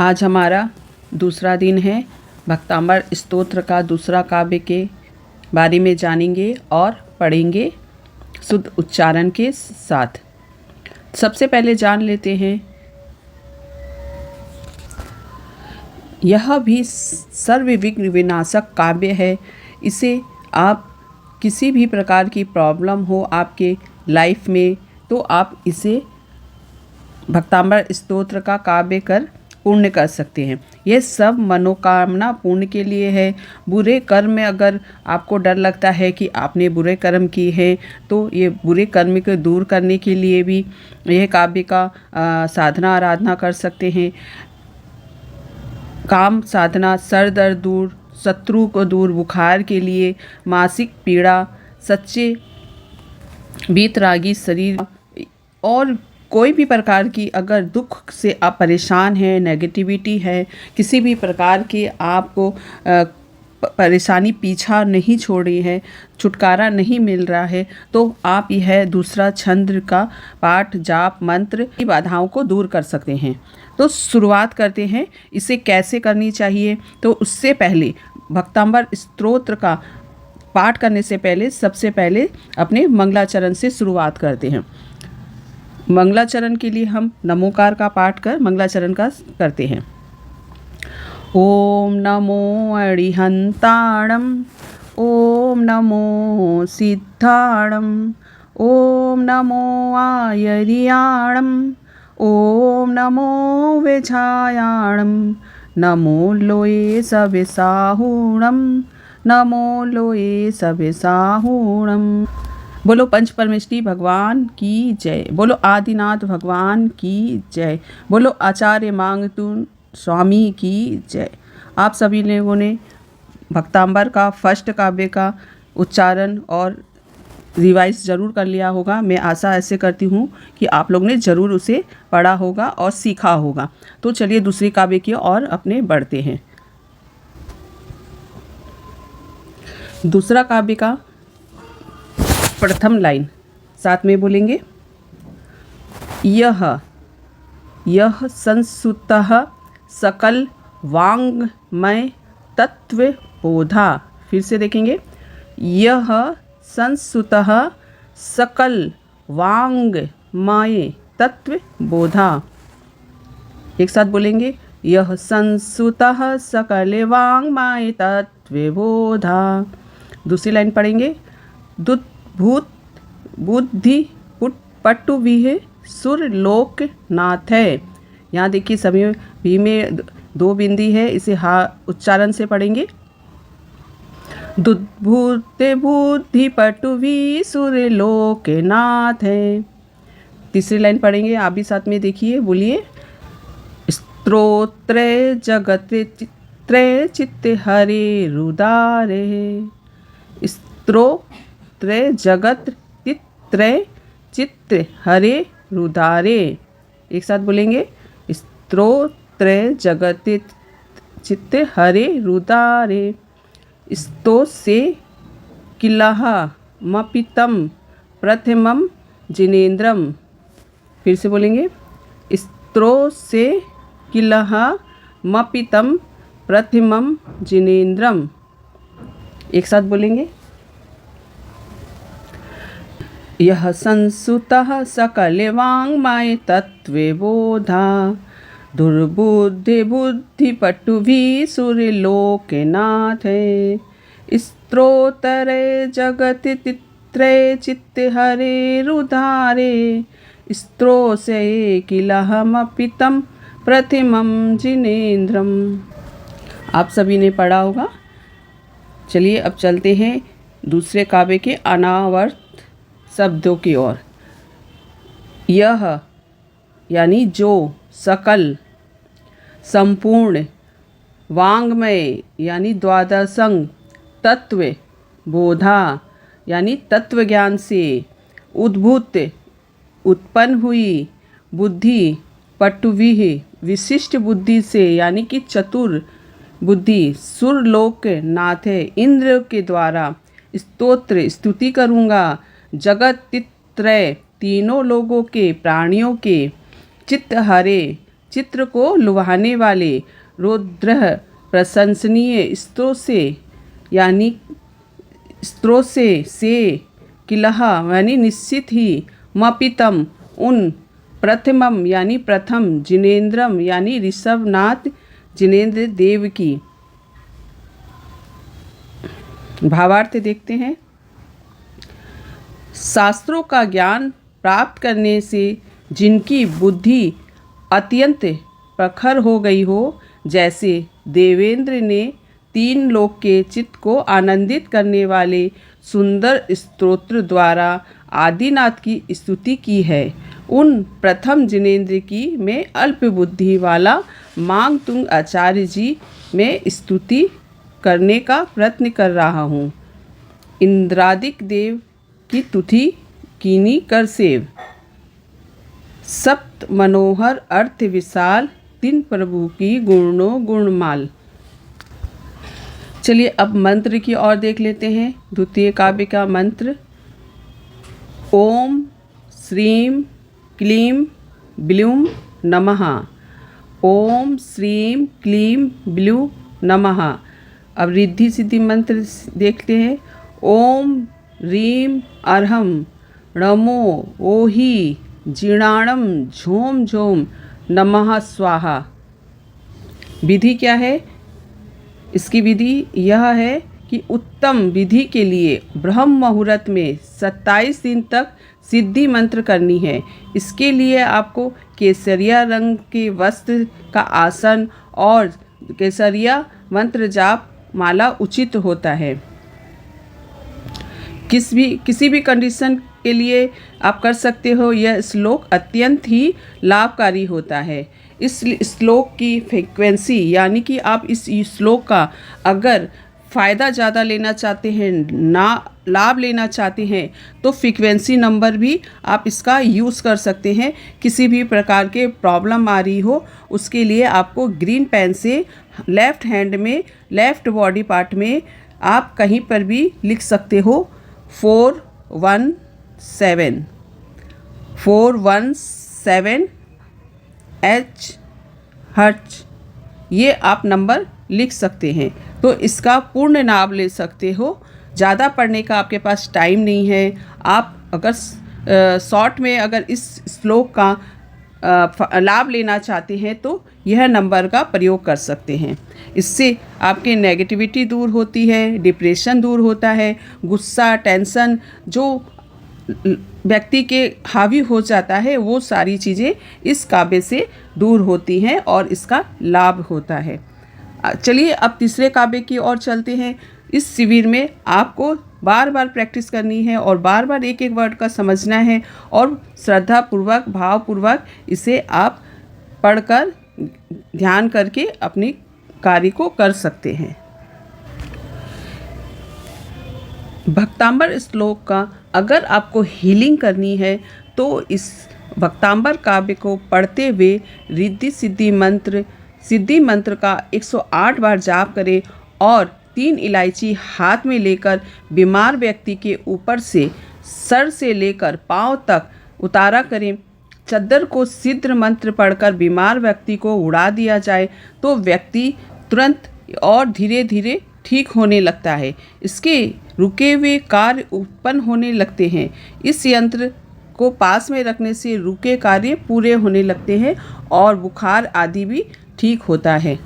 आज हमारा दूसरा दिन है। भक्तांबर स्तोत्र का दूसरा काव्य के बारे में जानेंगे और पढ़ेंगे शुद्ध उच्चारण के साथ। सबसे पहले जान लेते हैं, यह भी सर्वविघ्न विनाशक काव्य है। इसे आप किसी भी प्रकार की प्रॉब्लम हो आपके लाइफ में तो आप इसे भक्तांबर स्तोत्र का काव्य कर पूर्ण कर सकते हैं। यह सब मनोकामना पूर्ण के लिए है। बुरे कर्म में अगर आपको डर लगता है कि आपने बुरे कर्म किए हैं तो ये बुरे कर्म को दूर करने के लिए भी यह काव्य का साधना आराधना कर सकते हैं। काम साधना, सर दर्द दूर, शत्रु को दूर, बुखार के लिए, मासिक पीड़ा, सच्चे बीतरागी शरीर और कोई भी प्रकार की अगर दुख से आप परेशान हैं, नेगेटिविटी है, किसी भी प्रकार की आपको परेशानी पीछा नहीं छोड़ रही है, छुटकारा नहीं मिल रहा है, तो आप यह दूसरा छंद का पाठ जाप मंत्र की बाधाओं को दूर कर सकते हैं। तो शुरुआत करते हैं। इसे कैसे करनी चाहिए, तो उससे पहले भक्तांबर स्तोत्र का पाठ करने से पहले सबसे पहले अपने मंगलाचरण से शुरुआत करते हैं। मंगलाचरण के लिए हम नमोकार का पाठ कर मंगलाचरण का करते हैं। ओम नमो अरिहंताणम, ओम नमो सिद्धाणम, ओम नमो आयरियाणम, ओम नमो वेझायाणम, नमो लोये सविसाहूणम, नमो लोये सविसाहूणम। बोलो पंच परमेष्ठी भगवान की जय। बोलो आदिनाथ भगवान की जय। बोलो आचार्य मांगतुन स्वामी की जय। आप सभी लोगों ने भक्तांबर का फर्स्ट काव्य का उच्चारण और रिवाइज ज़रूर कर लिया होगा। मैं आशा ऐसे करती हूँ कि आप लोग ने ज़रूर उसे पढ़ा होगा और सीखा होगा। तो चलिए दूसरी काव्य की ओर अपने बढ़ते हैं। दूसरा काव्य का प्रथम लाइन साथ में बोलेंगे। यह संसुतः सकल वाङ्मय तत्व बोधा। फिर से देखेंगे। यह संसुतः सकल वाङ्मय तत्व बोधा। एक साथ बोलेंगे। यह संसुतः सकल वाङ्मय तत्व बोधा। दूसरी लाइन पढ़ेंगे। दुद्भूत बुद्धि पटुविह सुरलोक नाथ है। यहाँ देखिए सभी भी में दो बिंदी है, इसे उच्चारण से पढ़ेंगे। दुद्भूत बुद्धि पटुवि सुरलोक नाथ है। तीसरी लाइन पढ़ेंगे, आप भी साथ में देखिए, बोलिए। स्तोत्र जगत चित्रे चित्त हरे रुदारे। स्तोत्र जगत चित्रे चित्त हरे रुदारे। एक साथ बोलेंगे। स्तोत्र जगत चित्त हरे रुदारे। स्तो से किलह मपितम प्रथमम जिनेन्द्रम। फिर से बोलेंगे। स्त्रो से किलह मपितम प्रथमम जिनेन्द्रम। एक साथ बोलेंगे। यह संसुतः सकल वाङ्मय तत्व बोधा। दुर्बुद्धि बुद्धि पटुवि सुरलोक नाथ है। स्तोत्र जगत चित्रे चित्त हरे रुधारे। स्त्रो से किलहमपितम प्रथमम जिनेन्द्रम। आप सभी ने पढ़ा होगा। चलिए अब चलते हैं दूसरे काव्य के अनावर्त शब्दों की ओर। यह यानी जो, सकल, संपूर्ण, वाङ्मय यानी द्वादशंग, तत्व, बोधा यानी तत्व ज्ञान से, उद्भूत उत्पन्न हुई, बुद्धि, पटुविह विशिष्ट बुद्धि से यानी कि चतुर बुद्धि, सुरलोक नाथ है, इंद्र के द्वारा स्तोत्र स्तुति करूँगा, जगत चित्रे तीनों लोगों के प्राणियों के, चित्त हरे चित्र को लुभाने वाले रौद्र प्रशंसनीय स्त्रोत से किलह यानी निश्चित ही मपितम उन प्रथमम यानी प्रथम जिनेन्द्रम यानी ऋषभनाथ जिनेन्द्र देव की। भावार्थ देखते हैं। शास्त्रों का ज्ञान प्राप्त करने से जिनकी बुद्धि अत्यंत प्रखर हो गई हो, जैसे देवेंद्र ने 3 लोक के चित्त को आनंदित करने वाले सुंदर स्तोत्र द्वारा आदिनाथ की स्तुति की है, उन प्रथम जिनेन्द्र की मैं अल्प बुद्धि वाला मांगतुंग आचार्य जी में स्तुति करने का प्रयत्न कर रहा हूँ। इंद्रादिक देव की तुथि कीनी कर सेव, सप्त मनोहर अर्थ विशाल, 3 प्रभु की गुणों गुणमाल। चलिए अब मंत्र की ओर देख लेते हैं। द्वितीय काव्य का मंत्र। ओम श्रीं क्लीं ब्लूं नमः। ओम श्रीं क्लीं ब्लूं नमः। अब रिद्धि सिद्धि मंत्र देखते हैं। ओम रीं अर्हं नमो ओहि जीर्णाणं झोम झोम नमः स्वाहा। विधि क्या है? इसकी विधि यह है कि उत्तम विधि के लिए ब्रह्म मुहूर्त में 27 दिन तक सिद्धि मंत्र करनी है। इसके लिए आपको केसरिया रंग के वस्त्र का आसन और केसरिया मंत्र जाप माला उचित होता है। किसी भी कंडीशन के लिए आप कर सकते हो। यह श्लोक अत्यंत ही लाभकारी होता है। इस श्लोक की फ्रीक्वेंसी यानी कि आप इस श्लोक का अगर फ़ायदा ज़्यादा लेना चाहते हैं, ना लाभ लेना चाहते हैं, तो फ्रीक्वेंसी नंबर भी आप इसका यूज़ कर सकते हैं। किसी भी प्रकार के प्रॉब्लम आ रही हो उसके लिए आपको ग्रीन पेन से लेफ़्ट हैंड में लेफ़्ट बॉडी पार्ट में आप कहीं पर भी लिख सकते हो 417 H, ये आप नंबर लिख सकते हैं। तो इसका पूर्ण नाम ले सकते हो। ज़्यादा पढ़ने का आपके पास टाइम नहीं है। आप अगर शॉर्ट में अगर इस श्लोक का लाभ लेना चाहते हैं तो यह नंबर का प्रयोग कर सकते हैं। इससे आपके नेगेटिविटी दूर होती है, डिप्रेशन दूर होता है, गुस्सा, टेंशन जो व्यक्ति के हावी हो जाता है वो सारी चीज़ें इस काव्य से दूर होती हैं और इसका लाभ होता है। चलिए अब तीसरे काव्य की ओर चलते हैं। इस शिविर में आपको बार बार प्रैक्टिस करनी है और बार बार एक एक वर्ड का समझना है और श्रद्धापूर्वक भावपूर्वक इसे आप पढ़कर ध्यान करके अपने कार्य को कर सकते हैं। भक्तांबर श्लोक का अगर आपको हीलिंग करनी है तो इस भक्तांबर काव्य को पढ़ते हुए रिद्धि सिद्धि मंत्र का 108 बार जाप करें और 3 इलायची हाथ में लेकर बीमार व्यक्ति के ऊपर से सर से लेकर पांव तक उतारा करें। चद्दर को सिद्ध मंत्र पढ़कर बीमार व्यक्ति को उड़ा दिया जाए तो व्यक्ति तुरंत और धीरे धीरे ठीक होने लगता है। इसके रुके हुए कार्य उत्पन्न होने लगते हैं। इस यंत्र को पास में रखने से रुके कार्य पूरे होने लगते हैं और बुखार आदि भी ठीक होता है।